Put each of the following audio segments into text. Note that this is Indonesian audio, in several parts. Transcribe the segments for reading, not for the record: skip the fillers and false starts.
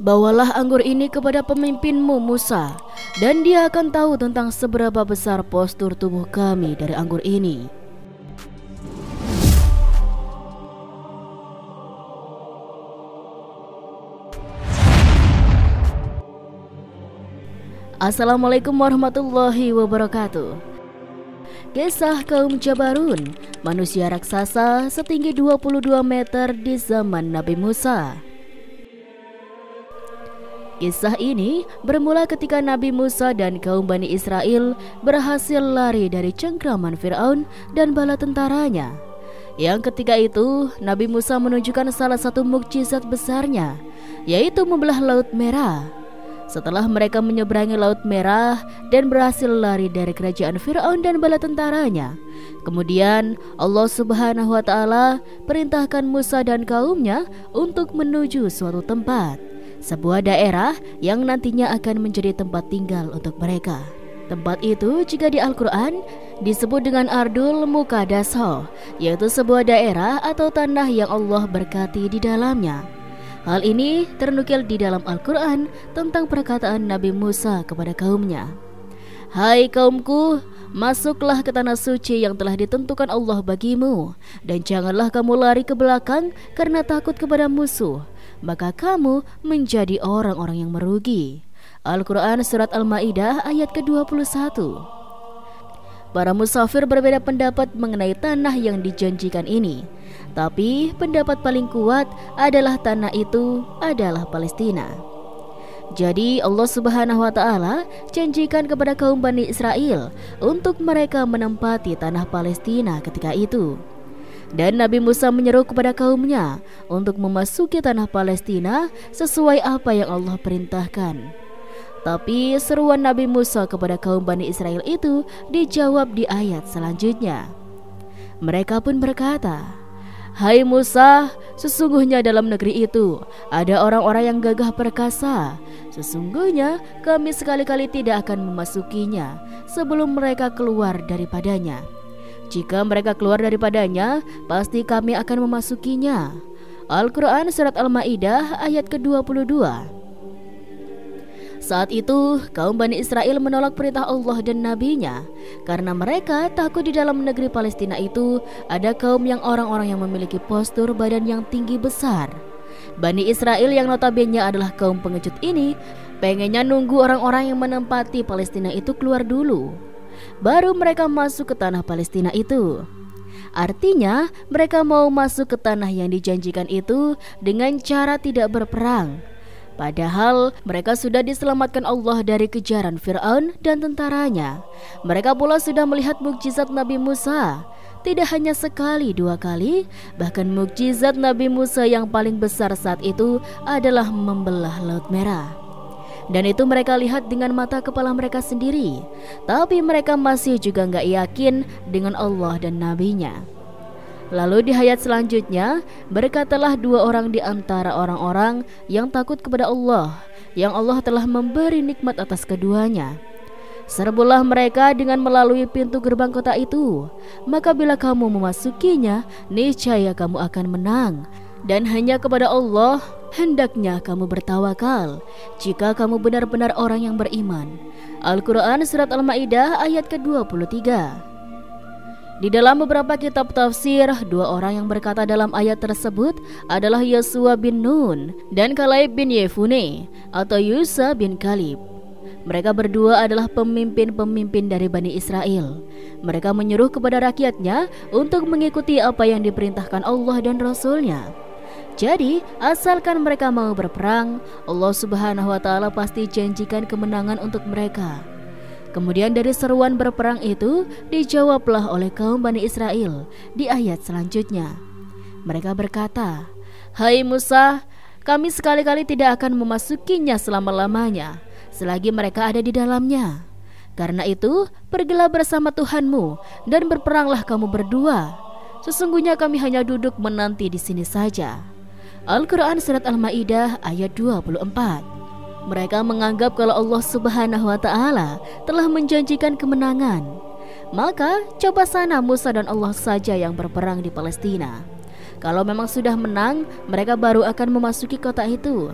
Bawalah anggur ini kepada pemimpinmu Musa, dan dia akan tahu tentang seberapa besar postur tubuh kami dari anggur ini. Assalamualaikum warahmatullahi wabarakatuh. Kisah kaum Jabarun, manusia raksasa setinggi 22 meter di zaman Nabi Musa. Kisah ini bermula ketika Nabi Musa dan kaum Bani Israel berhasil lari dari cengkraman Fir'aun dan bala tentaranya. Yang ketika itu Nabi Musa menunjukkan salah satu mukjizat besarnya, yaitu membelah Laut Merah. Setelah mereka menyeberangi Laut Merah dan berhasil lari dari kerajaan Fir'aun dan bala tentaranya, kemudian Allah Subhanahu wa Ta'ala perintahkan Musa dan kaumnya untuk menuju suatu tempat, sebuah daerah yang nantinya akan menjadi tempat tinggal untuk mereka. Tempat itu jika di Al-Quran disebut dengan Ardul Muqaddasoh, yaitu sebuah daerah atau tanah yang Allah berkati di dalamnya. Hal ini ternukil di dalam Al-Quran tentang perkataan Nabi Musa kepada kaumnya. Hai kaumku, masuklah ke tanah suci yang telah ditentukan Allah bagimu, dan janganlah kamu lari ke belakang karena takut kepada musuh, maka kamu menjadi orang-orang yang merugi. Al-Quran Surat Al-Ma'idah ayat ke-21. Para musafir berbeda pendapat mengenai tanah yang dijanjikan ini, tapi pendapat paling kuat adalah tanah itu adalah Palestina. Jadi Allah Subhanahu wa Ta'ala janjikan kepada kaum Bani Israel untuk mereka menempati tanah Palestina ketika itu. Dan Nabi Musa menyeru kepada kaumnya untuk memasuki tanah Palestina sesuai apa yang Allah perintahkan. Tapi seruan Nabi Musa kepada kaum Bani Israel itu dijawab di ayat selanjutnya. Mereka pun berkata, Hai Musa, sesungguhnya dalam negeri itu ada orang-orang yang gagah perkasa. Sesungguhnya kami sekali-kali tidak akan memasukinya sebelum mereka keluar daripadanya. Jika mereka keluar daripadanya, pasti kami akan memasukinya. Al-Quran Surat Al-Ma'idah ayat ke-22. Saat itu, kaum Bani Israel menolak perintah Allah dan Nabi-Nya karena mereka takut di dalam negeri Palestina itu ada kaum yang orang-orang yang memiliki postur badan yang tinggi besar. Bani Israel yang notabene adalah kaum pengecut ini pengennya nunggu orang-orang yang menempati Palestina itu keluar dulu, baru mereka masuk ke tanah Palestina itu. Artinya, mereka mau masuk ke tanah yang dijanjikan itu dengan cara tidak berperang. Padahal mereka sudah diselamatkan Allah dari kejaran Fir'aun dan tentaranya. Mereka pula sudah melihat mukjizat Nabi Musa. Tidak hanya sekali, dua kali, bahkan mukjizat Nabi Musa yang paling besar saat itu adalah membelah Laut Merah. Dan itu mereka lihat dengan mata kepala mereka sendiri. Tapi mereka masih juga gak yakin dengan Allah dan Nabi-Nya. Lalu di ayat selanjutnya, berkatalah dua orang di antara orang-orang yang takut kepada Allah, yang Allah telah memberi nikmat atas keduanya. Serbulah mereka dengan melalui pintu gerbang kota itu. Maka bila kamu memasukinya, niscaya kamu akan menang. Dan hanya kepada Allah hendaknya kamu bertawakal, jika kamu benar-benar orang yang beriman. Al-Quran Surat Al-Ma'idah ayat ke-23. Di dalam beberapa kitab tafsir, dua orang yang berkata dalam ayat tersebut adalah Yosua bin Nun dan Kalaib bin Yefune atau Yusa bin Kalib. Mereka berdua adalah pemimpin-pemimpin dari Bani Israel. Mereka menyuruh kepada rakyatnya untuk mengikuti apa yang diperintahkan Allah dan Rasul-Nya. Jadi, asalkan mereka mau berperang, Allah Subhanahu wa Ta'ala pasti janjikan kemenangan untuk mereka. Kemudian dari seruan berperang itu dijawablah oleh kaum Bani Israel di ayat selanjutnya. Mereka berkata, Hai Musa, kami sekali-kali tidak akan memasukinya selama-lamanya selagi mereka ada di dalamnya. Karena itu, pergilah bersama Tuhanmu dan berperanglah kamu berdua. Sesungguhnya kami hanya duduk menanti di sini saja. Al-Quran Surat Al-Ma'idah ayat 24. Mereka menganggap kalau Allah Subhanahu wa Ta'ala telah menjanjikan kemenangan. Maka coba sana Musa dan Allah saja yang berperang di Palestina. Kalau memang sudah menang, mereka baru akan memasuki kota itu.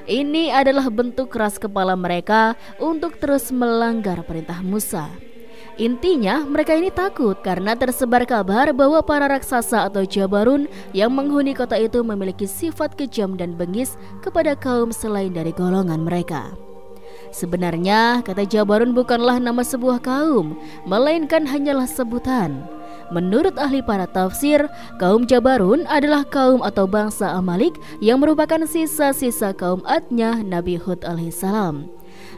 Ini adalah bentuk keras kepala mereka untuk terus melanggar perintah Musa. Intinya mereka ini takut karena tersebar kabar bahwa para raksasa atau Jabarun yang menghuni kota itu memiliki sifat kejam dan bengis kepada kaum selain dari golongan mereka. Sebenarnya kata Jabarun bukanlah nama sebuah kaum, melainkan hanyalah sebutan. Menurut ahli para tafsir, kaum Jabarun adalah kaum atau bangsa Amalik yang merupakan sisa-sisa kaum Adnya Nabi Hud alaihissalam,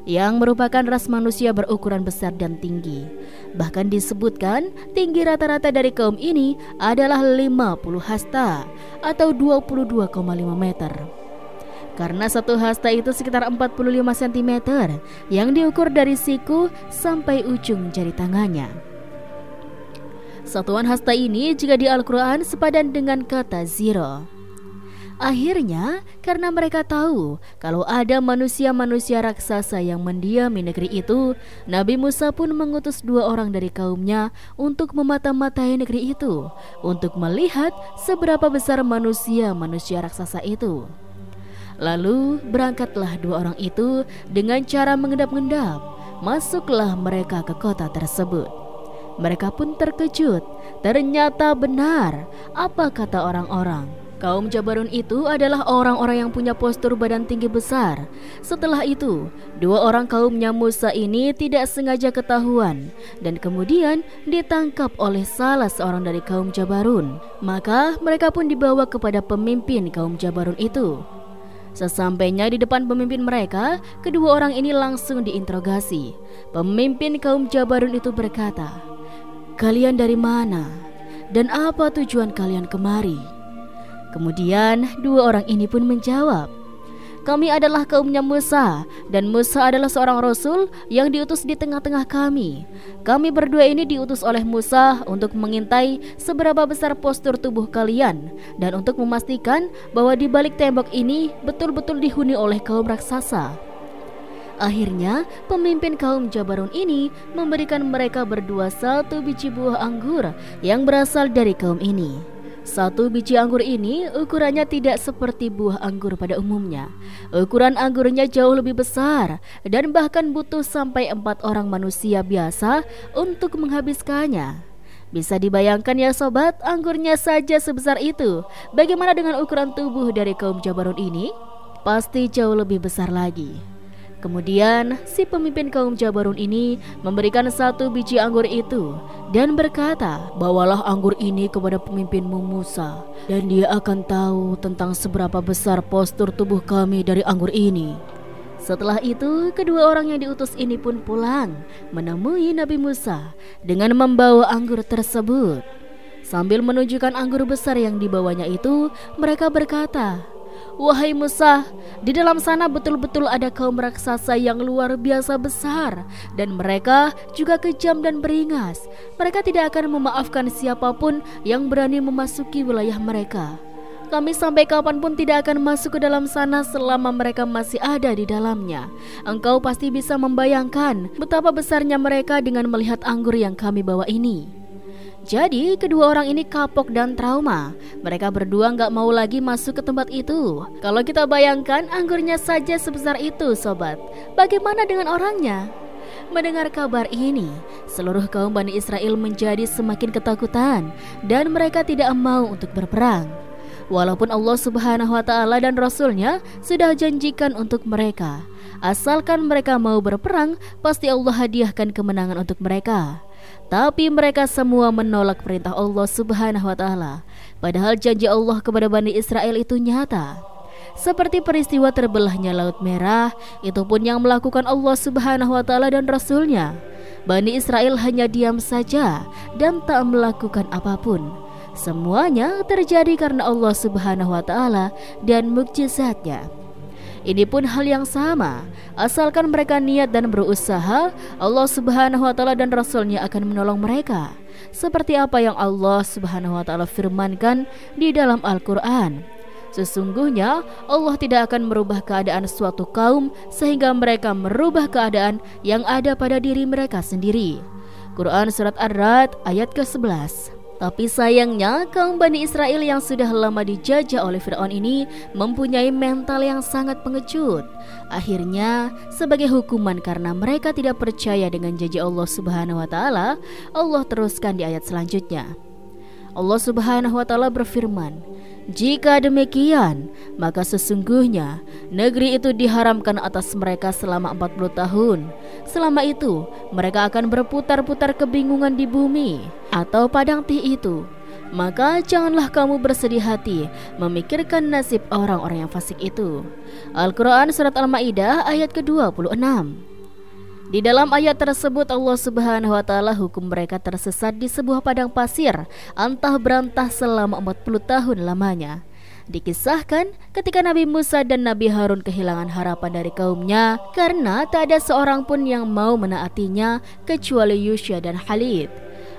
yang merupakan ras manusia berukuran besar dan tinggi. Bahkan disebutkan tinggi rata-rata dari kaum ini adalah 50 hasta atau 22,5 meter. Karena satu hasta itu sekitar 45 cm yang diukur dari siku sampai ujung jari tangannya. Satuan hasta ini jika di Al-Quran sepadan dengan kata zero. Akhirnya, karena mereka tahu kalau ada manusia-manusia raksasa yang mendiami negeri itu, Nabi Musa pun mengutus 2 orang dari kaumnya untuk memata-matai negeri itu, untuk melihat seberapa besar manusia-manusia raksasa itu. Lalu berangkatlah 2 orang itu dengan cara mengendap-endap. Masuklah mereka ke kota tersebut. Mereka pun terkejut. Ternyata benar apa kata orang-orang. Kaum Jabarun itu adalah orang-orang yang punya postur badan tinggi besar. Setelah itu, 2 orang kaumnya Musa ini tidak sengaja ketahuan dan kemudian ditangkap oleh salah seorang dari kaum Jabarun. Maka mereka pun dibawa kepada pemimpin kaum Jabarun itu. Sesampainya di depan pemimpin mereka, kedua orang ini langsung diinterogasi. Pemimpin kaum Jabarun itu berkata, "Kalian dari mana? Dan apa tujuan kalian kemari?" Kemudian 2 orang ini pun menjawab, "Kami adalah kaumnya Musa, dan Musa adalah seorang rasul yang diutus di tengah-tengah kami. Kami berdua ini diutus oleh Musa untuk mengintai seberapa besar postur tubuh kalian dan untuk memastikan bahwa di balik tembok ini betul-betul dihuni oleh kaum raksasa." Akhirnya pemimpin kaum Jabarun ini memberikan mereka berdua 1 biji buah anggur yang berasal dari kaum ini. 1 biji anggur ini ukurannya tidak seperti buah anggur pada umumnya. Ukuran anggurnya jauh lebih besar dan bahkan butuh sampai 4 orang manusia biasa untuk menghabiskannya. Bisa dibayangkan ya sobat, anggurnya saja sebesar itu. Bagaimana dengan ukuran tubuh dari kaum Jabarun ini? Pasti jauh lebih besar lagi. Kemudian si pemimpin kaum Jabarun ini memberikan 1 biji anggur itu dan berkata, "Bawalah anggur ini kepada pemimpinmu Musa, dan dia akan tahu tentang seberapa besar postur tubuh kami dari anggur ini." Setelah itu, kedua orang yang diutus ini pun pulang menemui Nabi Musa dengan membawa anggur tersebut. Sambil menunjukkan anggur besar yang dibawanya itu, mereka berkata, "Wahai Musa, di dalam sana betul-betul ada kaum raksasa yang luar biasa besar, dan mereka juga kejam dan beringas. Mereka tidak akan memaafkan siapapun yang berani memasuki wilayah mereka. Kami sampai kapanpun tidak akan masuk ke dalam sana selama mereka masih ada di dalamnya. Engkau pasti bisa membayangkan betapa besarnya mereka dengan melihat anggur yang kami bawa ini." Jadi kedua orang ini kapok dan trauma. Mereka berdua gak mau lagi masuk ke tempat itu. Kalau kita bayangkan anggurnya saja sebesar itu sobat, bagaimana dengan orangnya? Mendengar kabar ini, seluruh kaum Bani Israel menjadi semakin ketakutan dan mereka tidak mau untuk berperang. Walaupun Allah Subhanahu wa Ta'ala dan Rasulnya sudah janjikan untuk mereka, asalkan mereka mau berperang, pasti Allah hadiahkan kemenangan untuk mereka. Tapi mereka semua menolak perintah Allah Subhanahu wa Ta'ala. Padahal janji Allah kepada Bani Israel itu nyata. Seperti peristiwa terbelahnya Laut Merah, itu pun yang melakukan Allah Subhanahu wa Ta'ala dan Rasulnya. Bani Israel hanya diam saja dan tak melakukan apapun. Semuanya terjadi karena Allah Subhanahu wa Ta'ala dan mukjizatnya. Ini pun hal yang sama. Asalkan mereka niat dan berusaha, Allah Subhanahu wa Ta'ala dan Rasulnya akan menolong mereka. Seperti apa yang Allah Subhanahu wa Ta'ala firmankan di dalam Al-Quran. Sesungguhnya Allah tidak akan merubah keadaan suatu kaum sehingga mereka merubah keadaan yang ada pada diri mereka sendiri. Quran Surat Ar-Ra'd ayat ke-11. Tapi sayangnya kaum Bani Israel yang sudah lama dijajah oleh Fir'aun ini mempunyai mental yang sangat pengecut. Akhirnya sebagai hukuman karena mereka tidak percaya dengan janji Allah Subhanahu wa taala, Allah teruskan di ayat selanjutnya. Allah Subhanahu wa taala berfirman, "Jika demikian, maka sesungguhnya negeri itu diharamkan atas mereka selama 40 tahun. Selama itu, mereka akan berputar-putar kebingungan di bumi atau padang tih itu. Maka janganlah kamu bersedih hati memikirkan nasib orang-orang yang fasik itu." Al-Quran Surat Al-Ma'idah ayat ke-26. Di dalam ayat tersebut Allah Subhanahu wa taala hukum mereka tersesat di sebuah padang pasir antah berantah selama 40 tahun lamanya. Dikisahkan ketika Nabi Musa dan Nabi Harun kehilangan harapan dari kaumnya karena tak ada seorang pun yang mau menaatinya kecuali Yusya dan Khalid.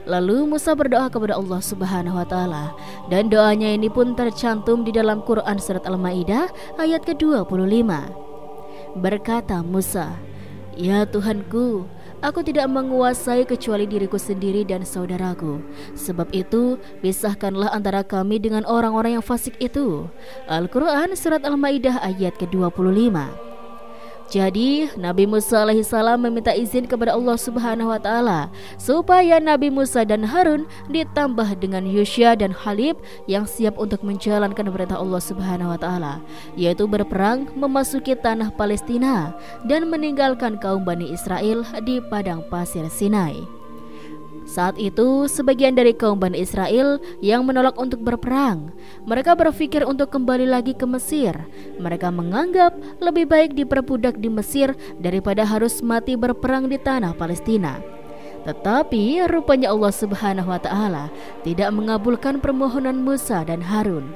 Lalu Musa berdoa kepada Allah Subhanahu wa taala dan doanya ini pun tercantum di dalam Quran Surat Al-Ma'idah ayat ke-25. Berkata Musa, "Ya Tuhanku, aku tidak menguasai kecuali diriku sendiri dan saudaraku. Sebab itu, pisahkanlah antara kami dengan orang-orang yang fasik itu." Al-Quran Surat Al-Ma'idah ayat ke-25. Jadi Nabi Musa alaihissalam meminta izin kepada Allah Subhanahu wa taala supaya Nabi Musa dan Harun ditambah dengan Yusya dan Khalid yang siap untuk menjalankan perintah Allah Subhanahu wa taala, yaitu berperang memasuki tanah Palestina dan meninggalkan kaum Bani Israel di padang pasir Sinai. Saat itu sebagian dari kaum Bani Israel yang menolak untuk berperang. Mereka berpikir untuk kembali lagi ke Mesir. Mereka menganggap lebih baik diperbudak di Mesir daripada harus mati berperang di tanah Palestina. Tetapi rupanya Allah Subhanahu wa taala tidak mengabulkan permohonan Musa dan Harun.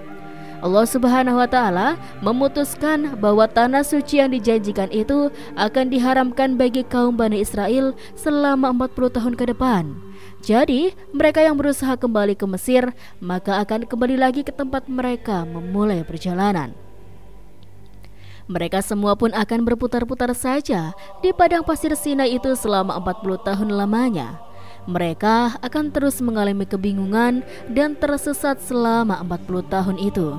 Allah Subhanahu wa taala memutuskan bahwa tanah suci yang dijanjikan itu akan diharamkan bagi kaum Bani Israel selama 40 tahun ke depan. Jadi mereka yang berusaha kembali ke Mesir maka akan kembali lagi ke tempat mereka memulai perjalanan. Mereka semua pun akan berputar-putar saja di padang pasir Sinai itu selama 40 tahun lamanya. Mereka akan terus mengalami kebingungan dan tersesat selama 40 tahun itu.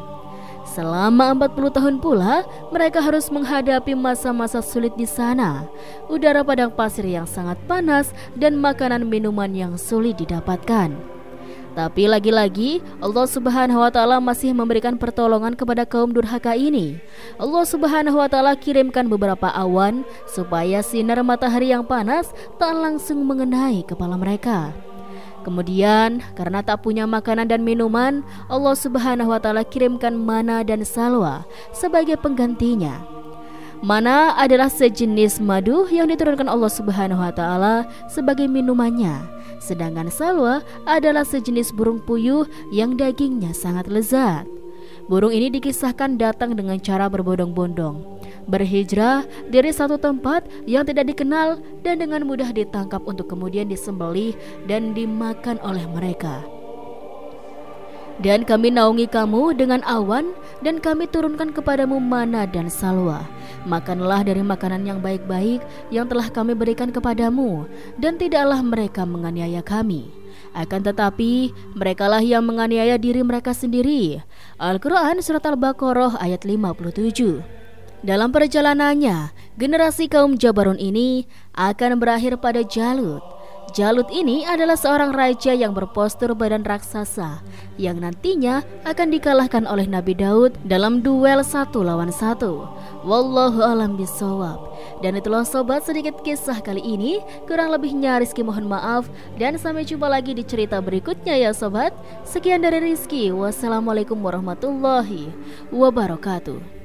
Selama 40 tahun pula, mereka harus menghadapi masa-masa sulit di sana. Udara padang pasir yang sangat panas dan makanan minuman yang sulit didapatkan. Tapi lagi-lagi Allah Subhanahu wa taala masih memberikan pertolongan kepada kaum durhaka ini. Allah Subhanahu wa taala kirimkan beberapa awan supaya sinar matahari yang panas tak langsung mengenai kepala mereka. Kemudian karena tak punya makanan dan minuman, Allah Subhanahu wa taala kirimkan mana dan salwa sebagai penggantinya. Mana adalah sejenis madu yang diturunkan Allah Subhanahu wa taala sebagai minumannya, sedangkan salwa adalah sejenis burung puyuh yang dagingnya sangat lezat. Burung ini dikisahkan datang dengan cara berbondong-bondong, berhijrah dari satu tempat yang tidak dikenal dan dengan mudah ditangkap untuk kemudian disembelih dan dimakan oleh mereka. Dan kami naungi kamu dengan awan dan kami turunkan kepadamu mana dan salwa. Makanlah dari makanan yang baik-baik yang telah kami berikan kepadamu, dan tidaklah mereka menganiaya kami. Akan tetapi merekalah yang menganiaya diri mereka sendiri. Al-Quran Surat Al-Baqarah ayat 57. Dalam perjalanannya, generasi kaum Jabarun ini akan berakhir pada Jalut. Jalut ini adalah seorang raja yang berpostur badan raksasa yang nantinya akan dikalahkan oleh Nabi Daud dalam duel 1 lawan 1. Wallahu a'lam bishawab. Dan itulah sobat sedikit kisah kali ini. Kurang lebihnya Rizky mohon maaf, dan sampai jumpa lagi di cerita berikutnya ya sobat. Sekian dari Rizky. Wassalamualaikum warahmatullahi wabarakatuh.